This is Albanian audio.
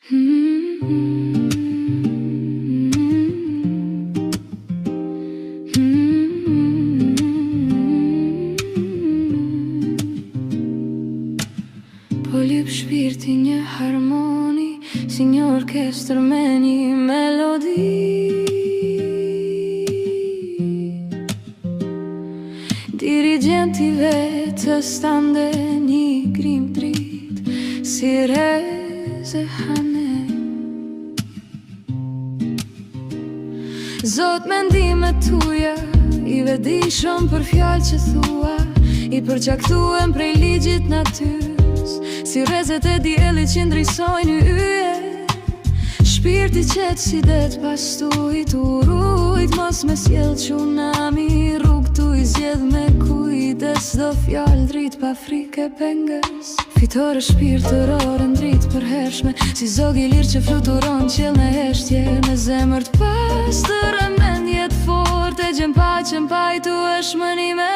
Po lyp shpirti një harmoni, si një orkestër me një melodi. Dirigenti vetës tande një grim drit, si reze hane. Zot mendimet tuja, i vedishëm për fjallë që thua, i përcaktuem prej ligjit natyrës, si rezet e diellit që ndrisojnë yje. Shpirti qetë si det pas tujt, urujt mos me sjell tsunami, rrug tu i zjedh me kujdes, do fjallë drit pa frike pengës. Fitore shpirtërore ndrit për hershme, si zog i lirë që fluturon qell në heshtje, me zemër t'pastër e mendjet fort, e gjën pa i tu e shmëni me